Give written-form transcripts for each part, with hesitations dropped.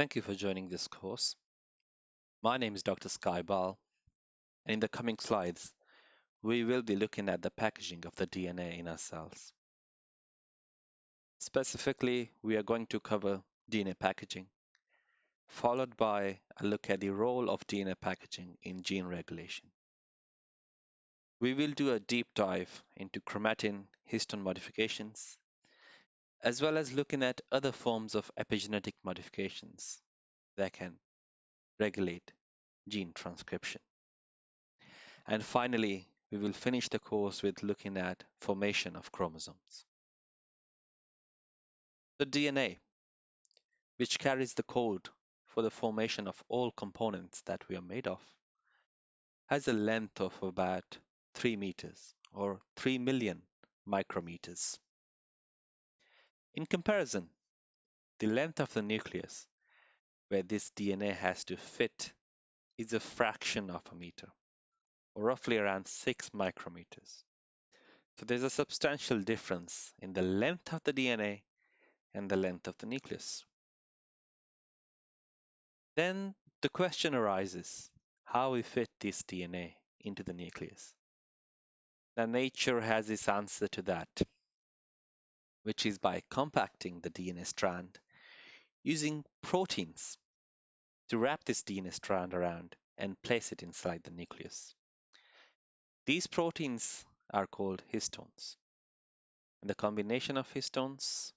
Thank you for joining this course. My name is Dr. Sky Bal, and in the coming slides, we will be looking at the packaging of the DNA in our cells. Specifically, we are going to cover DNA packaging, followed by a look at the role of DNA packaging in gene regulation. We will do a deep dive into chromatin histone modifications, as well as looking at other forms of epigenetic modifications that can regulate gene transcription. And finally, we will finish the course with looking at formation of chromosomes. The DNA, which carries the code for the formation of all components that we are made of, has a length of about 3 meters or 3 million micrometers. In comparison, the length of the nucleus where this DNA has to fit is a fraction of a meter, or roughly around 6 micrometers. So there's a substantial difference in the length of the DNA and the length of the nucleus. Then the question arises how we fit this DNA into the nucleus. Now, nature has its answer to that, which is by compacting the DNA strand using proteins to wrap this DNA strand around and place it inside the nucleus. These proteins are called histones. And the combination of histones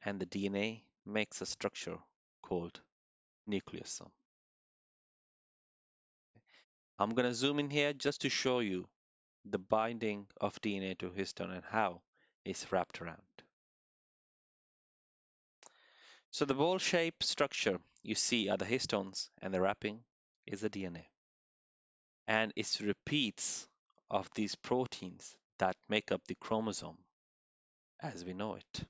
and the DNA makes a structure called nucleosome. I'm going to zoom in here just to show you the binding of DNA to histone and how it's wrapped around. So the bowl-shaped structure you see are the histones and the wrapping is the DNA. And it's repeats of these proteins that make up the chromosome as we know it.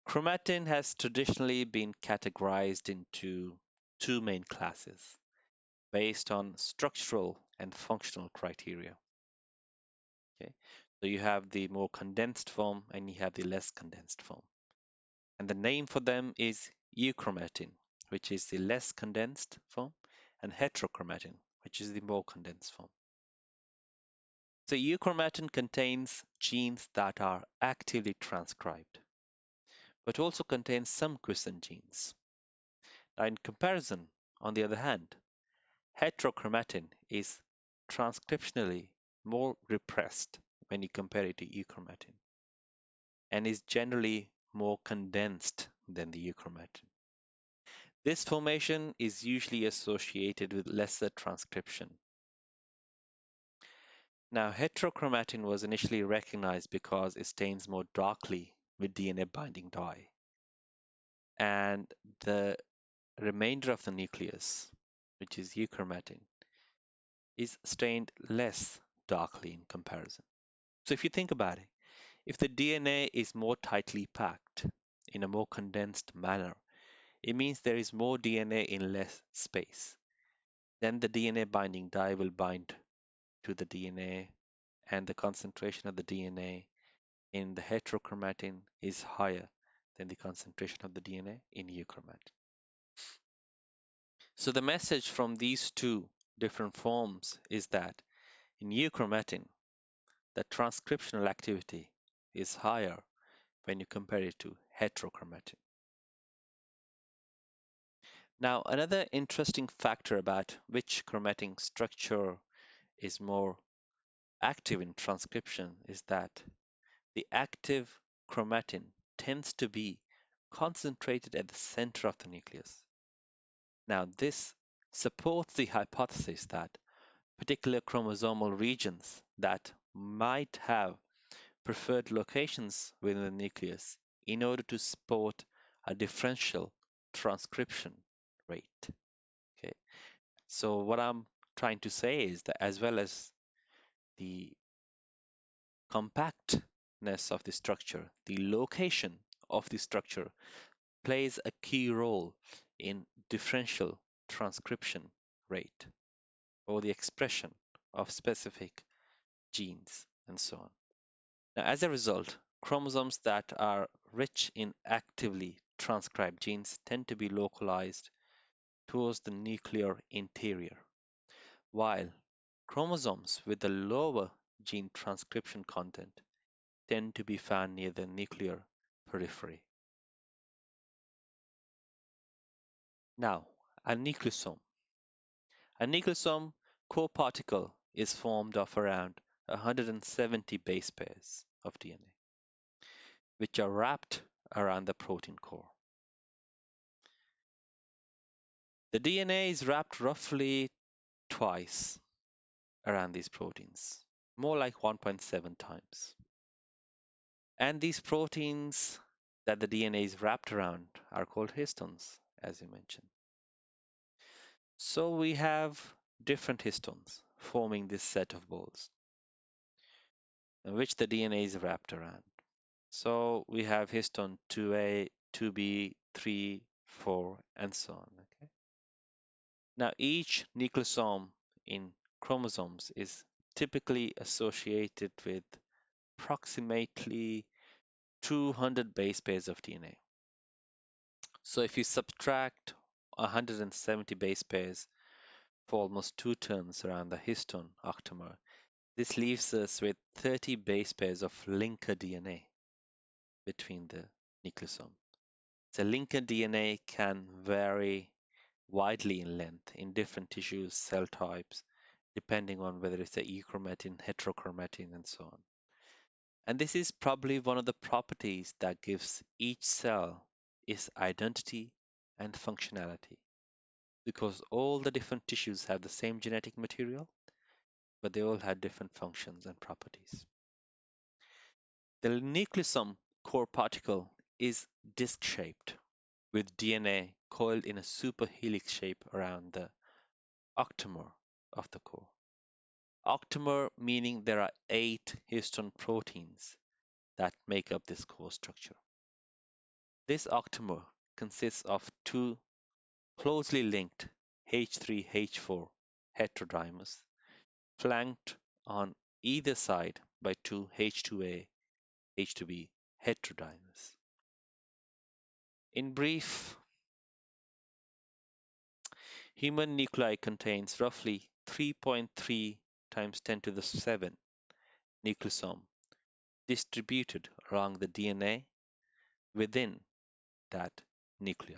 Chromatin has traditionally been categorized into two main classes based on structural and functional criteria. Okay? So you have the more condensed form and you have the less condensed form. And the name for them is euchromatin, which is the less condensed form, and heterochromatin, which is the more condensed form. So euchromatin contains genes that are actively transcribed, but also contains some quiescent genes. Now, in comparison, on the other hand, heterochromatin is transcriptionally more repressed when you compare it to euchromatin and is generally more condensed than the euchromatin. This formation is usually associated with lesser transcription. Now, heterochromatin was initially recognized because it stains more darkly with DNA binding dye, and the remainder of the nucleus, which is euchromatin, is stained less darkly in comparison. So if you think about it, if the DNA is more tightly packed in a more condensed manner, it means there is more DNA in less space. Then the DNA binding dye will bind to the DNA, and the concentration of the DNA in the heterochromatin is higher than the concentration of the DNA in euchromatin. So the message from these two different forms is that in euchromatin, the transcriptional activity is higher when you compare it to heterochromatin. Now, another interesting factor about which chromatin structure is more active in transcription is that the active chromatin tends to be concentrated at the center of the nucleus. Now, this supports the hypothesis that particular chromosomal regions that might have preferred locations within the nucleus in order to support a differential transcription rate. Okay, so what I'm trying to say is that as well as the compactness of the structure, the location of the structure plays a key role in differential transcription rate or the expression of specific genes and so on. Now, as a result, chromosomes that are rich in actively transcribed genes tend to be localized towards the nuclear interior, while chromosomes with a lower gene transcription content tend to be found near the nuclear periphery. Now, a nucleosome. A nucleosome core particle is formed of around 170 base pairs of DNA, which are wrapped around the protein core. The DNA is wrapped roughly twice around these proteins, more like 1.7 times. And these proteins that the DNA is wrapped around are called histones, as you mentioned. So we have different histones forming this set of balls, in which the DNA is wrapped around. So we have histone 2A, 2B, 3, 4, and so on. Okay? Now each nucleosome in chromosomes is typically associated with approximately 200 base pairs of DNA. So if you subtract 170 base pairs for almost 2 turns around the histone octamer, this leaves us with 30 base pairs of linker DNA between the nucleosome. The linker DNA can vary widely in length in different tissues, cell types, depending on whether it's a euchromatin, heterochromatin, and so on. And this is probably one of the properties that gives each cell its identity and functionality, because all the different tissues have the same genetic material, but they all have different functions and properties. The nucleosome core particle is disc-shaped, with DNA coiled in a superhelix shape around the octamer of the core. Octamer meaning there are 8 histone proteins that make up this core structure. This octamer consists of 2 closely linked H3H4 heterodimers flanked on either side by 2 H2A H2B heterodimers. In brief, human nuclei contains roughly 3.3 times 10 to the 7 nucleosome distributed along the DNA within that nuclei.